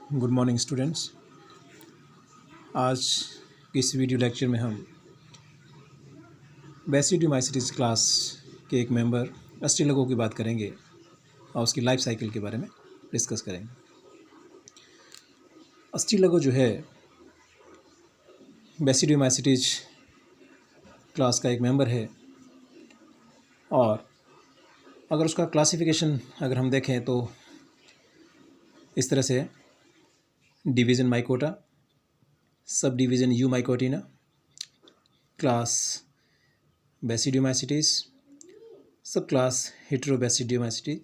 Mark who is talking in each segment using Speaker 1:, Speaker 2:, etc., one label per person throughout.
Speaker 1: Good morning students. आज के इस वीडियो लेक्चर में हम बेसिडियोमाइसीट्स क्लास के एक मेंबर अस्टिलगो की बात करेंगे और उसकी लाइफ साइकिल के बारे में डिस्कस करेंगे। अस्टिलगो जो है बेसिडियोमाइसीट्स क्लास का एक मेंबर है और अगर उसका क्लासिफिकेशन अगर हम देखें तो इस तरह से division Mycota, sub division Eumycotina, class Basidiomycetes, sub class Heterobasidiomycetes,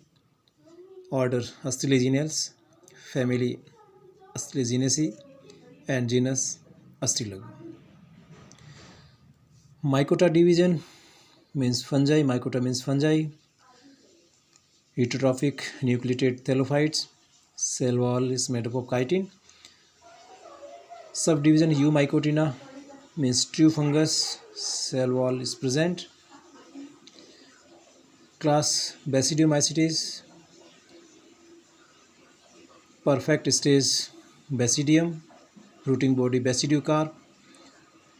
Speaker 1: order Ustilaginales, family Ustilaginaceae and genus Ustilago. Mycota division means fungi. Mycota means fungi. Heterotrophic nucleated thallophytes. Cell wall is made up of chitin. Subdivision Eumycotina means true fungus. Cell wall is present. Class Basidiomycetes. Perfect stage Basidium. Rooting body Basidiocarp.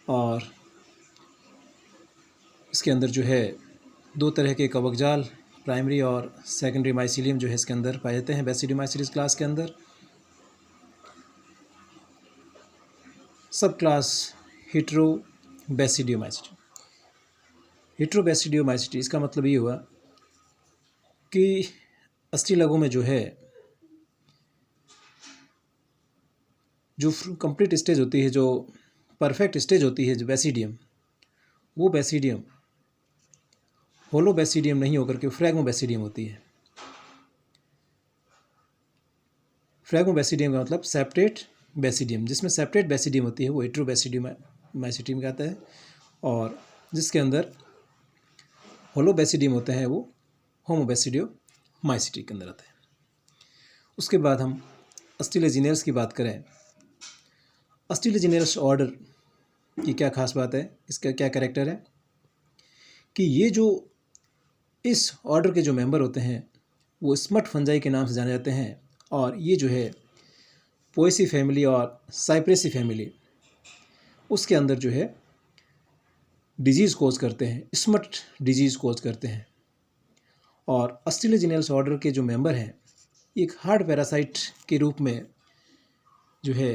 Speaker 1: और इसके अंदर जो है दो तरह के कवक जाल, प्राइमरी और सेकेंडरी माइसीलियम जो है इसके अंदर पाए जाते हैं बेसिडियोमाइसीट्स क्लास के अंदर। सब क्लास हेटेरोबेसिडियोमाइसीट्स। हेटेरोबेसिडियोमाइसीट्स इसका मतलब ये हुआ कि अस्टिलगो में जो है जो कंप्लीट स्टेज होती है, जो परफेक्ट स्टेज होती है, जो बेसिडियम, वो बेसिडियम होलो बेसिडियम नहीं होकर के फ्रैगमोबेसिडियम होती है। फ्रैगमोबेसिडियम का मतलब सेपरेट बेसिडियम, जिसमें सेपरेट बेसिडियम होती है वो हेटेरोबेसिडियोमाइसीट्स कहता है, और जिसके अंदर होलो बेसिडियम होते हैं वो होमोबेसिडियोमाइसीट्स के अंदर आते हैं। उसके बाद हम अस्टिलिजिनल्स की बात करें। अस्टिलिजिनल्स ऑर्डर की क्या खास बात है, इसका क्या कैरेक्टर है कि ये जो इस ऑर्डर के जो मेंबर होते हैं वो स्मट फंजाई के नाम से जाने जाते हैं, और ये जो है पोएसी फैमिली और साइप्रेसी फैमिली उसके अंदर जो है डिजीज़ कोज करते हैं, स्मट डिजीज़ कोज करते हैं। और अस्टिलिजिनल्स ऑर्डर के जो मेंबर हैं एक हार्ड पैरासाइट के रूप में जो है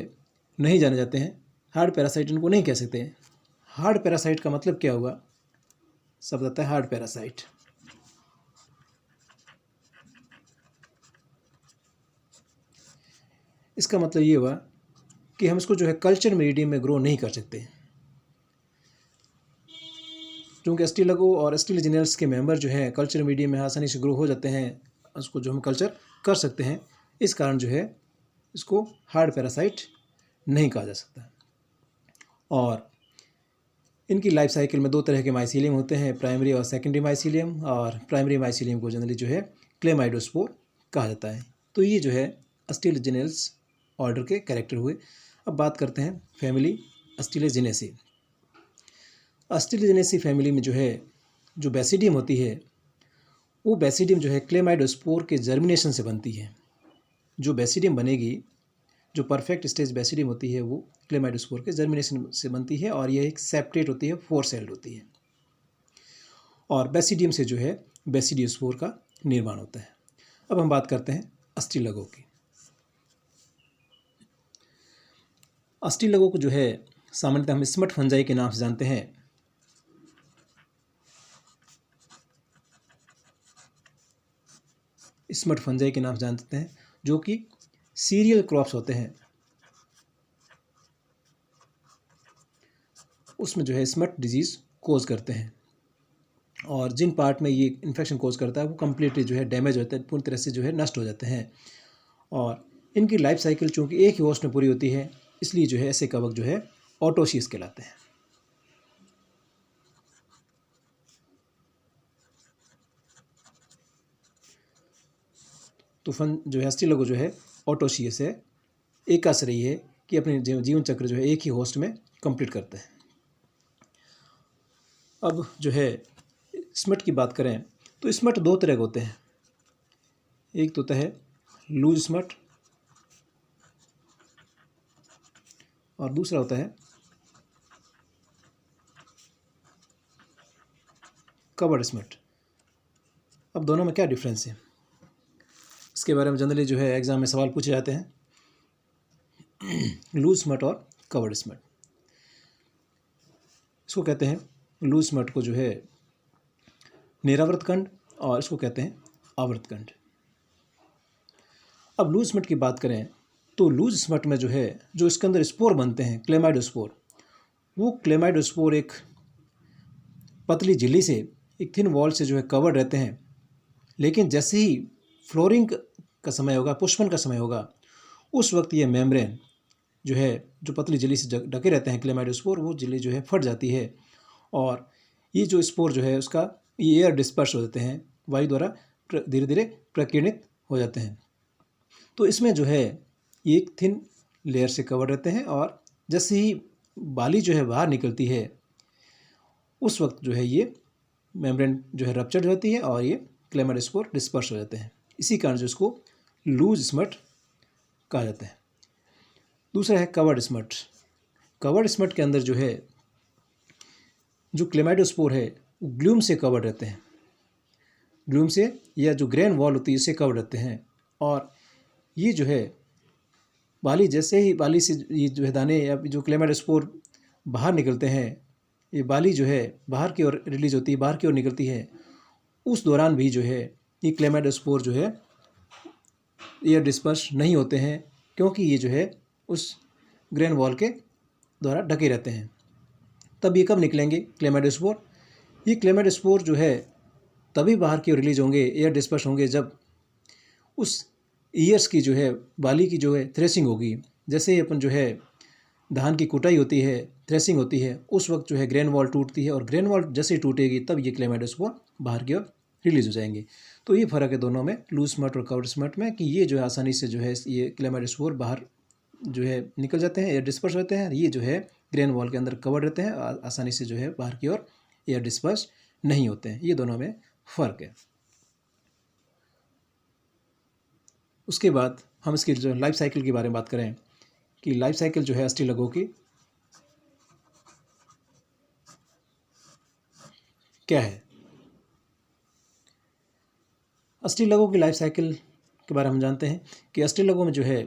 Speaker 1: नहीं जाने जाते हैं। हार्ड पैरासाइट इनको नहीं कह सकते हैं। हार्ड पैरासाइट का मतलब क्या हुआ, सब बताता है। हार्ड पैरासाइट इसका मतलब ये हुआ कि हम इसको जो है कल्चर मीडियम में ग्रो नहीं कर सकते, क्योंकि अस्टिलगो और अस्टिलिजिनल्स के मेंबर जो है कल्चर मीडियम में आसानी से ग्रो हो जाते हैं, उसको जो हम कल्चर कर सकते हैं। इस कारण जो है इसको हार्ड पैरासाइट नहीं कहा जा सकता। और इनकी लाइफ साइकिल में दो तरह के माइसीलियम होते हैं, प्राइमरी और सेकेंडरी माइसीलियम, और प्राइमरी माइसीलियम को जनरली जो है क्लेमाइडोस्पोर कहा जाता है। तो ये जो है अस्टिलिजिनल्स ऑर्डर के कैरेक्टर हुए। अब बात करते हैं फैमिली अस्टिलिजिनेसी। अस्टिलिजिनेसी फैमिली में जो है जो बेसिडियम होती है वो बेसिडियम जो है क्लेमाइडोस्पोर के जर्मिनेशन से बनती है। जो बेसिडियम बनेगी, जो परफेक्ट स्टेज बेसिडियम होती है वो क्लेमाइडोस्पोर के जर्मिनेशन से बनती है, और यह एक सेपरेट होती है, 4 सेल्ड होती है, और बेसिडियम से जो है बेसिडियोस्पोर का निर्माण होता है। अब हम बात करते हैं अस्टिलगो की। अस्टिलगो को जो है सामान्यतः हम स्मट फंजाई के नाम से जानते हैं। स्मट फंजाई के नाम से जानते हैं, जो कि सीरियल क्रॉप्स होते हैं, उसमें जो है स्मट डिजीज़ कोज करते हैं, और जिन पार्ट में ये इन्फेक्शन कोज करता है वो कम्प्लीटली जो है डैमेज होता है, पूरी तरह से जो है नष्ट हो जाते हैं। और इनकी लाइफ साइकिल चूँकि एक ही होस्ट में पूरी होती है, इसलिए जो है ऐसे कवक जो है ऑटोसियस कहलाते हैं। तो जो है अस्टिलगो जो है ऑटोसियस है, एक आश्रयी है कि अपने जीवन चक्र जो है एक ही होस्ट में कंप्लीट करते हैं। अब जो है स्मट की बात करें तो स्मट दो तरह के होते हैं। एक तो होता है लूज स्मट और दूसरा होता है कवर्ड स्मट। अब दोनों में क्या डिफरेंस है, इसके बारे में जनरली जो है एग्ज़ाम में सवाल पूछे जाते हैं, लूज स्मट और कवर्ड स्मट। इसको कहते हैं लूज स्मट को जो है निरावर्त खंड, और इसको कहते हैं आवर्त खंड। अब लूज स्मट की बात करें तो लूज स्मट में जो है जो इसके अंदर स्पोर बनते हैं क्लेमाइडोस्पोर, वो क्लेमाइडोस्पोर एक पतली झिल्ली से, एक थिन वॉल से जो है कवर्ड रहते हैं, लेकिन जैसे ही फ्लोरिंग का समय होगा, पुष्पन का समय होगा, उस वक्त ये मेम्ब्रेन जो है जो पतली झिल्ली से ढके रहते हैं क्लेमाइडोस्पोर, वो झिल्ली जो है फट जाती है और ये जो स्पोर जो है उसका ये एयर डिस्पर्स हो जाते हैं, वायु द्वारा धीरे धीरे प्रकीर्णित हो जाते हैं। तो इसमें जो है ये एक थिन लेयर से कवर रहते हैं और जैसे ही बाली जो है बाहर निकलती है उस वक्त जो है ये मेम्ब्रेन जो है रप्चर हो जाती है और ये क्लेमाइडोस्पोर डिस्पर्स हो जाते हैं। इसी कारण जो इसको लूज स्मट कहा जाता है। दूसरा है कवर्ड स्मट। कवर्ड स्मट के अंदर जो है जो क्लेमाइडोस्पोर है वो ग्लूम से कवर्ड रहते हैं, ग्लूम से या जो ग्रेन वॉल होती है इससे कवर्ड रहते हैं, और ये जो है बाली जैसे ही बाली से ये जो है दाने या जो क्लेमाइडोस्पोर बाहर निकलते हैं, ये बाली जो है बाहर की ओर रिलीज होती है, बाहर की ओर निकलती है, उस दौरान भी जो है ये क्लेमाइडोस्पोर जो है एयर डिस्पर्स नहीं होते हैं, क्योंकि ये जो है उस ग्रेन वॉल के द्वारा ढके रहते हैं। तब ये कब निकलेंगे क्लेमाइडोस्पोर? ये क्लेमाइडोस्पोर जो है तभी बाहर की ओर रिलीज होंगे, एयर डिस्पर्स होंगे, जब उस ईयर्स की जो है बाली की जो है थ्रेसिंग होगी। जैसे ही अपन जो है धान की कुटाई होती है, थ्रेसिंग होती है, उस वक्त जो है ग्रेन वॉल टूटती है और ग्रेन वॉल जैसे ही टूटेगी तब ये क्लेमाइडोस्पोर बाहर की ओर रिलीज हो जाएंगे। तो ये फ़र्क है दोनों में, लूज स्मट और कवर्ड स्मट में, कि ये जो है आसानी से जो है ये क्लेमाइडोस्पोर बाहर जो है निकल जाते हैं, एयर डिस्पर्स होते हैं। ये जो है ग्रेन वॉल के अंदर कवर्ड रहते हैं, आसानी से जो है बाहर की ओर एयर डिस्पर्स नहीं होते हैं। ये दोनों में फ़र्क है। उसके बाद हम इसकी जो लाइफ साइकिल के बारे में बात करें कि लाइफ साइकिल जो है अष्टलघु की क्या है। अष्टलघु की लाइफ साइकिल के बारे में हम जानते हैं कि अष्टलघु में जो है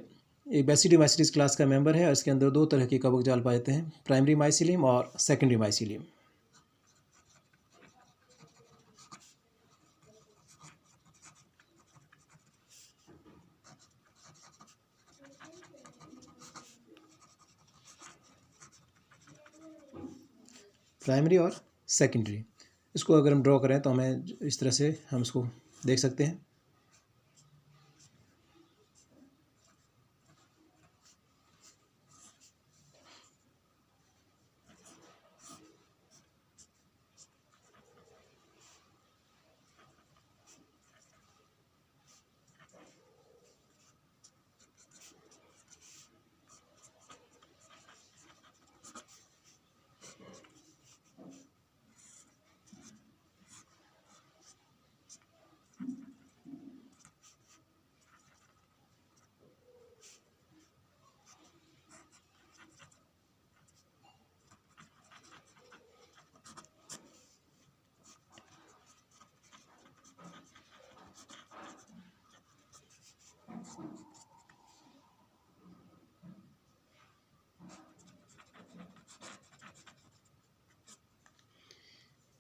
Speaker 1: एक बेसिडीमाइसीट्स क्लास का मेंबर है और इसके अंदर दो तरह के कवक जाल पाए जाते हैं, प्राइमरी माइसिलियम और सेकेंडरी माइसिलियम। प्राइमरी और सेकेंडरी, इसको अगर हम ड्रॉ करें तो हमें इस तरह से हम इसको देख सकते हैं।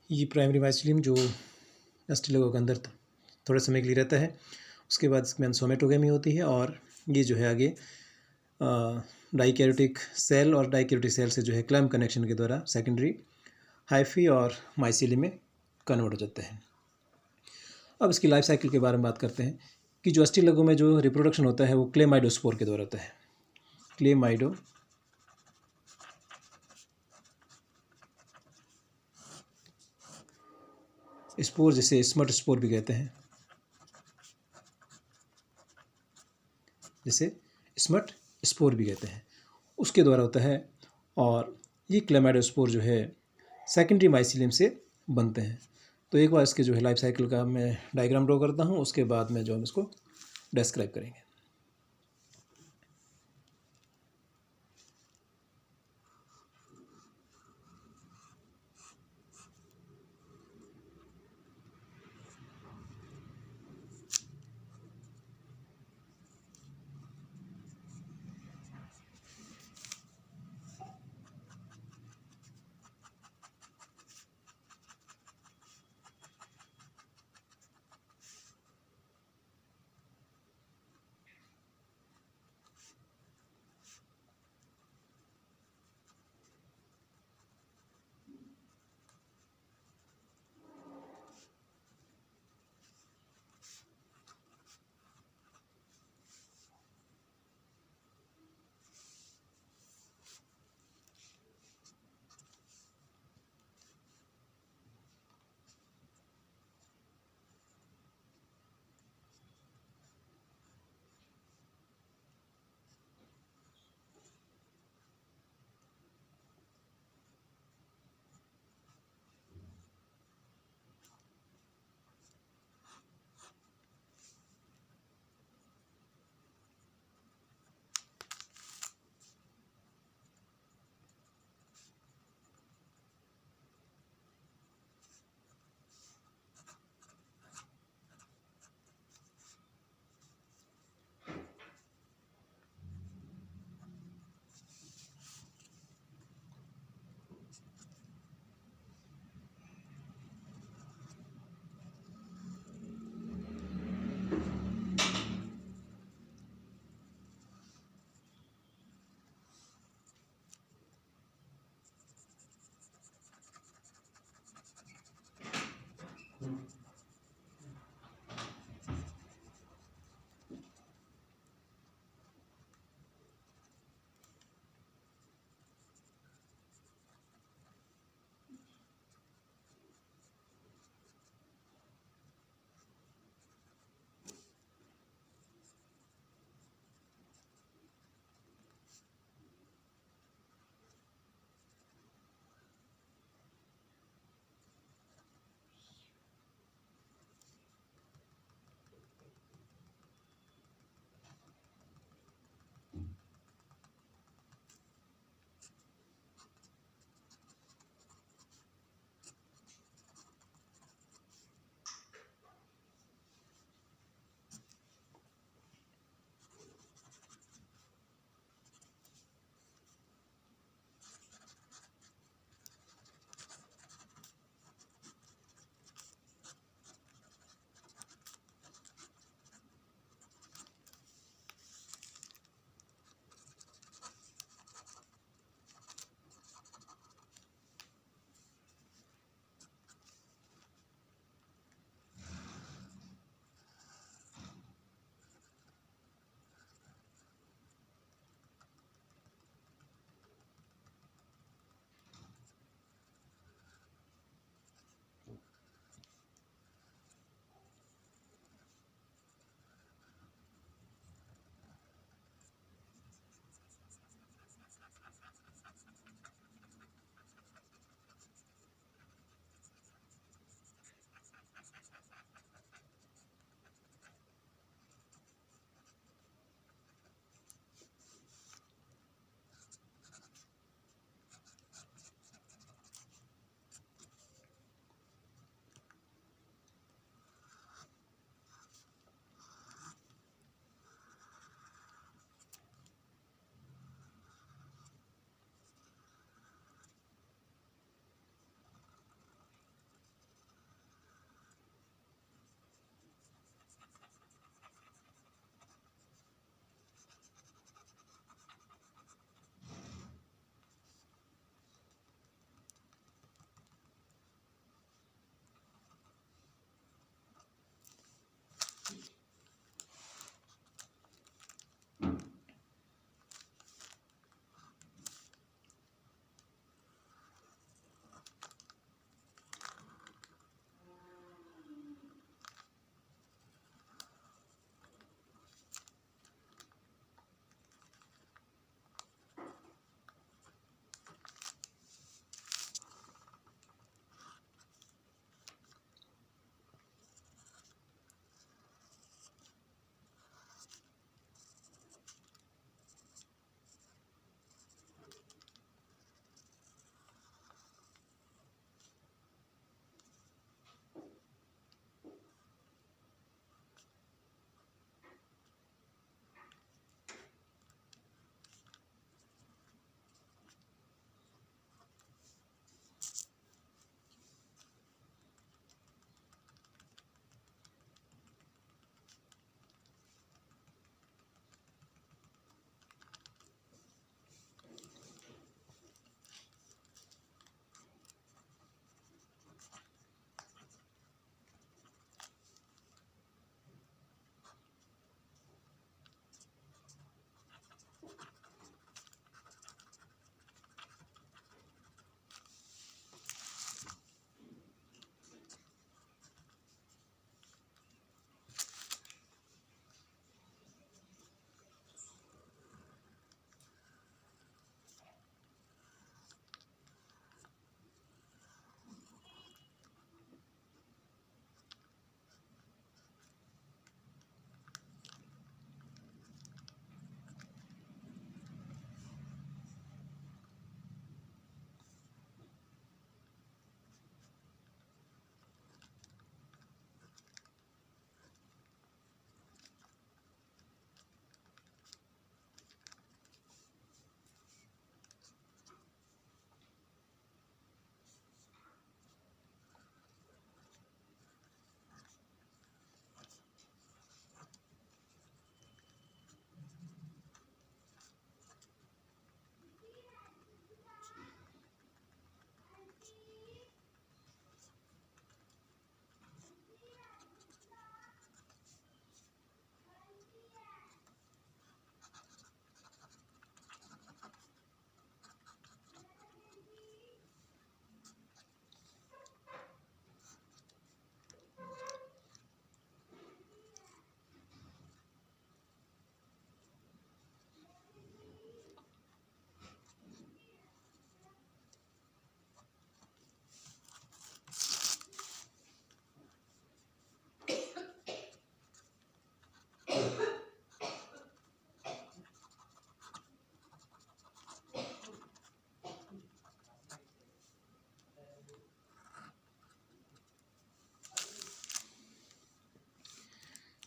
Speaker 1: ये प्राइमरी माइसिलियम जो अष्टलघु के अंदर थोड़े समय के लिए रहता है, उसके बाद इसमें सोमेटोगेमी होती है और ये जो है आगे डाइकैरियोटिक सेल और डाइकैरियोटिक सेल से जो है क्लैम्प कनेक्शन के द्वारा सेकेंडरी हाइफी और माइसिलियम में कन्वर्ट हो जाते हैं। अब इसकी लाइफ साइकिल के बारे में बात करते हैं कि जो अष्टलघु में जो रिप्रोडक्शन होता है वो क्लेमाइडोस्पोर के द्वारा होता है। क्लेमाइडो स्पोर, जिसे स्मट स्पोर भी कहते हैं, जिसे स्मट स्पोर भी कहते हैं, उसके द्वारा होता है। और ये क्लेमाइडोस्पोर जो है सेकेंडरी माइसिलियम से बनते हैं। तो एक बार इसके जो है लाइफ साइकिल का मैं डायग्राम ड्रॉ करता हूँ, उसके बाद में जो हम इसको डिस्क्राइब करेंगे।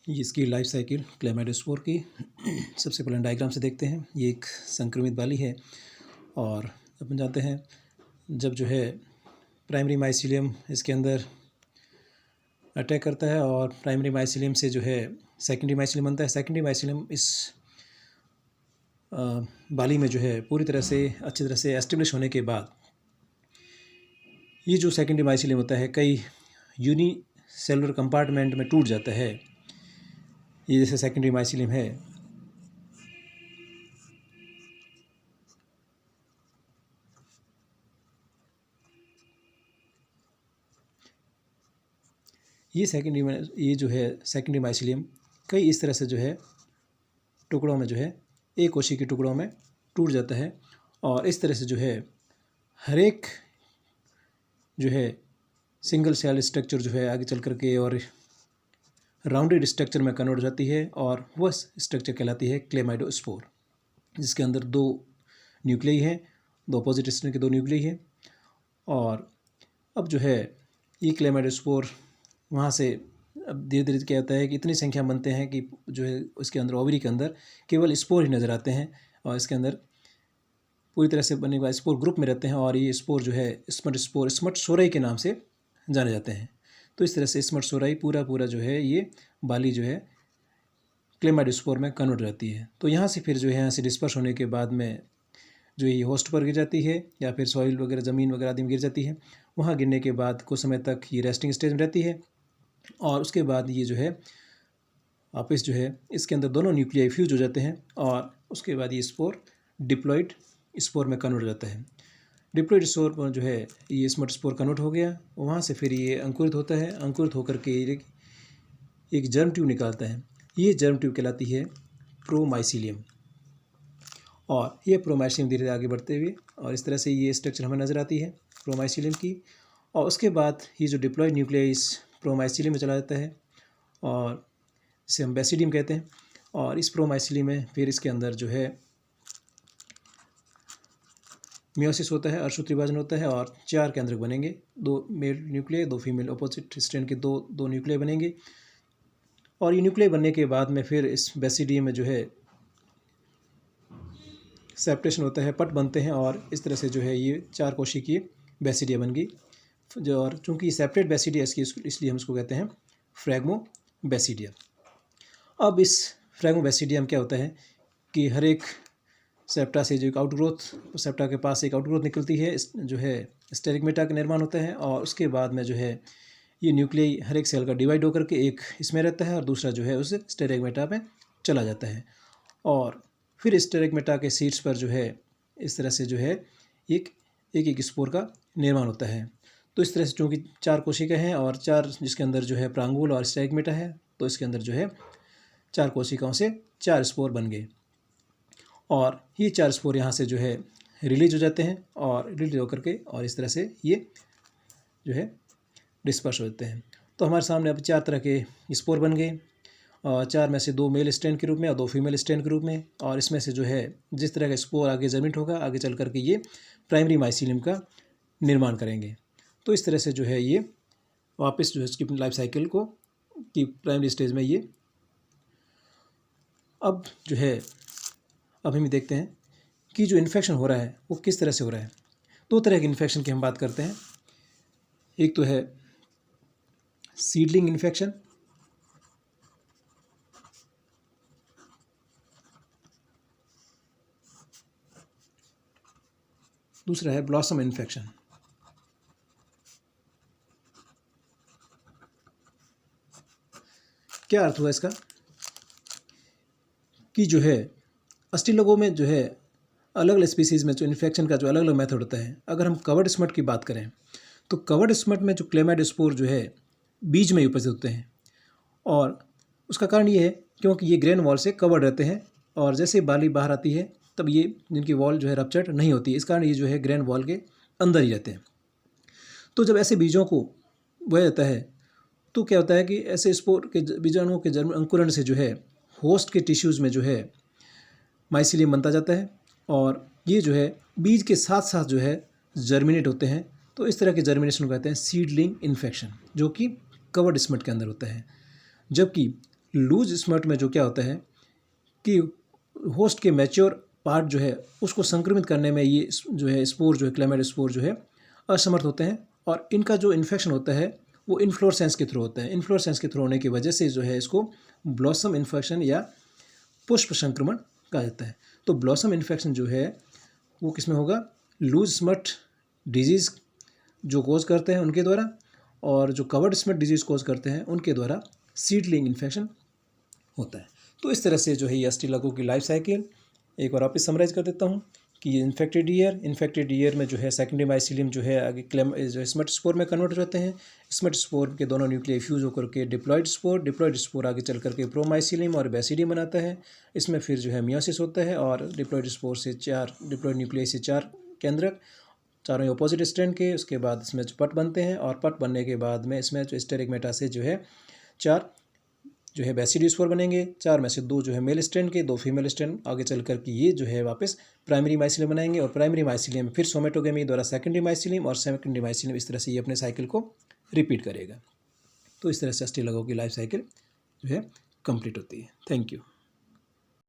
Speaker 1: ये इसकी लाइफ साइकिल क्लेमाइडोस्पोर की सबसे पहले डायग्राम से देखते हैं। ये एक संक्रमित बाली है और अपन जानते हैं जब जो है प्राइमरी माइसीलियम इसके अंदर अटैक करता है और प्राइमरी माइसीलियम से जो है सेकेंडरी माइसीलियम बनता है। सेकेंडरी माइसीलियम इस बाली में जो है पूरी तरह से अच्छी तरह से एस्टेब्लिश होने के बाद ये जो सेकेंडरी माइसीलियम होता है कई यूनिसेलुलर कंपार्टमेंट में टूट जाता है। ये जैसे सेकेंडरी माइसीलियम है, ये जो है सेकेंडरी माइसीलियम कई इस तरह से जो है टुकड़ों में जो है एक कोशिका के टुकड़ों में टूट जाता है और इस तरह से जो है हर एक जो है सिंगल सेल स्ट्रक्चर जो है आगे चल कर के और राउंडेड स्ट्रक्चर में कन्वर्ट हो जाती है और वह स्ट्रक्चर कहलाती है क्लेमाइडोस्पोर, जिसके अंदर दो न्यूक्लियाई हैं, दो अपोजिट स्ट्रैंड के दो न्यूक्लियाई हैं। और अब जो है ये क्लेमाइडोस्पोर वहाँ से अब धीरे धीरे क्या होता है कि इतनी संख्या बनते हैं कि जो है उसके अंदर ओवरी के अंदर केवल स्पोर ही नज़र आते हैं और इसके अंदर पूरी तरह से बने हुए स्पोर ग्रुप में रहते हैं और ये स्पोर जो है स्मट सोराई के नाम से जाने जाते हैं। तो इस तरह से स्मट सोराई पूरा जो है ये बाली जो है क्लेमाइडोस्पोर में कन्वर्ट हो जाती है। तो यहाँ से फिर जो है यहाँ से डिस्पर्स होने के बाद में जो ये होस्ट पर गिर जाती है या फिर सॉइल वगैरह ज़मीन वगैरह आदि में गिर जाती है। वहाँ गिरने के बाद कुछ समय तक ये रेस्टिंग स्टेज में रहती है और उसके बाद ये जो है वापस जो है इसके अंदर दोनों न्यूक्लियाई फ्यूज हो जाते हैं और उसके बाद ये स्पोर डिप्लॉइड स्पोर में कन्वर्ट हो जाता है। डिप्लॉइड स्पोर पर जो है ये स्मट स्पोर कन्वर्ट हो गया, वहाँ से फिर ये अंकुरित होता है। अंकुरित होकर के एक जर्म ट्यूब निकालता है। ये जर्म ट्यूब कहलाती है प्रोमाइसीलियम और ये प्रोमाइसीलियम धीरे धीरे आगे बढ़ते हुए और इस तरह से ये स्ट्रक्चर हमें नज़र आती है प्रोमाइसीलियम की। और उसके बाद ये जो डिप्लॉइड न्यूक्लियाई इस प्रोमाइसीलियम में चला जाता है और इसे हम बेसिडियम कहते हैं। और इस प्रोमाइसीलियम में फिर इसके अंदर जो है मियोसिस होता है, अर्धसूत्री विभाजन होता है और 4 केंद्रक बनेंगे, 2 male nuclei, 2 female opposite strand के दो न्यूक्लियाई बनेंगे। और ये न्यूक्लियाई बनने के बाद में फिर इस बेसिडियम में जो है सेपरेशन होता है, पट बनते हैं और इस तरह से जो है ये 4 कोशिकीय बेसिडिया बन गई। जो और चूँकि सेपरेट बेसिडिया इसलिए हम इसको कहते हैं फ्रैग्मो बेसिडिया। अब इस फ्रैग्मो बेसिडिया में क्या होता है कि हर एक सेप्टा से जो एक आउटग्रोथ, सेप्टा के पास एक आउटग्रोथ निकलती है, जो है स्टेरिगमेटा का निर्माण होता है और उसके बाद में जो है ये न्यूक्लियाई हर एक सेल का डिवाइड होकर के एक इसमें रहता है और दूसरा जो है उस स्टेरिगमेटा में चला जाता है। और फिर स्टेरिगमेटा के सीड्स पर जो है इस तरह से जो है एक स्पोर का निर्माण होता है। तो इस तरह से चूँकि 4 कोशिकाएं हैं और 4 जिसके अंदर जो है प्रांगुल और स्टेरिगमेटा है, तो इसके अंदर जो है 4 कोशिकाओं से 4 स्पोर बन गए और ये 4 स्पोर यहाँ से जो है रिलीज हो जाते हैं और रिलीज होकर के और इस तरह से ये जो है डिस्पर्स हो जाते हैं। तो हमारे सामने अब 4 तरह के स्पोर बन गए और 4 में से 2 मेल स्ट्रैंड के रूप में और 2 फीमेल स्ट्रैंड के रूप में। और इसमें से जो है जिस तरह का स्पोर आगे जर्मिनेट होगा, आगे चल करके ये प्राइमरी माइसीलियम का निर्माण करेंगे। तो इस तरह से जो है ये वापस जो है इसकी लाइफ साइकिल को कि प्राइमरी स्टेज में ये अब जो है अब हम देखते हैं कि जो इन्फेक्शन हो रहा है वो किस तरह से हो रहा है। 2 तरह के इन्फेक्शन की हम बात करते हैं। एक तो है सीडलिंग इन्फेक्शन, दूसरा है ब्लॉसम इन्फेक्शन। क्या अर्थ हुआ इसका कि जो है अस्टिलोगों में जो है अलग अलग स्पीसीज़ में जो इन्फेक्शन का जो अलग अलग मेथड होता है। अगर हम कवर्ड स्मट की बात करें तो कवर्ड स्मट में जो क्लेमाइडोस्पोर जो है बीज में उपस्थित होते हैं और उसका कारण ये है क्योंकि ये ग्रेन वॉल से कवर्ड रहते हैं और जैसे बाली बाहर आती है तब ये जिनकी वॉल जो है रप्चर्ड नहीं होती, इस कारण ये जो है ग्रेन वॉल के अंदर ही रहते हैं। तो जब ऐसे बीजों को बोया जाता है तो क्या होता है कि ऐसे स्पोर के बीजाणुओं के जन्म अंकुरण से जो है होस्ट के टिश्यूज़ में जो है माइसीलियम बनता जाता है और ये जो है बीज के साथ साथ जो है जर्मिनेट होते हैं। तो इस तरह के जर्मिनेशन को कहते हैं सीडलिंग इन्फेक्शन, जो कि कवर्ड स्मट के अंदर होता है। जबकि लूज स्मर्ट में जो क्या होता है कि होस्ट के मैच्योर पार्ट जो है उसको संक्रमित करने में ये जो है स्पोर जो है क्लेमाइड स्पोर जो है असमर्थ होते हैं, और इनका जो इन्फेक्शन होता है वो इन्फ्लोरेसेंस के थ्रू होता है। इन्फ्लोरेसेंस के थ्रू होने की वजह से जो है इसको ब्लॉसम इन्फेक्शन या पुष्प संक्रमण कहा जाता है। तो ब्लॉसम इन्फेक्शन जो है वो किस में होगा, लूज स्मट डिजीज़ जो कोज करते हैं उनके द्वारा, और जो कवर्ड स्मट डिजीज़ कोज करते हैं उनके द्वारा सीडलिंग इन्फेक्शन होता है। तो इस तरह से जो है ये एस्टिलाको की लाइफ साइकिल एक बार वापस समराइज कर देता हूँ कि ये इन्फेक्टेड ईयर में जो है सेकेंडरी माइसिलियम जो है आगे जो स्मट स्पोर में कन्वर्ट हो जाते हैं। स्मट स्पोर के दोनों न्यूक्लियाई फ्यूज होकर के डिप्लॉइड स्पोर आगे चल करके प्रोमाइसिलियम और बेसिडियम बनाता है। इसमें फिर जो है मियोसिस होता है, और डिप्लॉइड स्पोर से 4 डिप्लॉइड न्यूक्लियाई से 4 केंद्रक, चारों अपोजिट स्ट्रैंड के। उसके बाद इसमें जो पट बनते हैं, और पट बनने के बाद में इसमें जो स्टेरिगमेटा से जो है 4 जो है बेसिडियोस्पोर बनेंगे। 4 में से 2 जो है मेल स्ट्रैंड के, 2 फीमेल स्ट्रैंड आगे चल कर के ये जो है वापस प्राइमरी माइसिलियम बनाएंगे, और प्राइमरी माइसिलियम फिर सोमेटोगेमी द्वारा सेकेंडरी माइसिलियम, और सेकेंडरी माइसिलियम इस तरह से ये अपने साइकिल को रिपीट करेगा। तो इस तरह से एस्टिलाको की लाइफ साइकिल जो है कंप्लीट होती है। Thank you.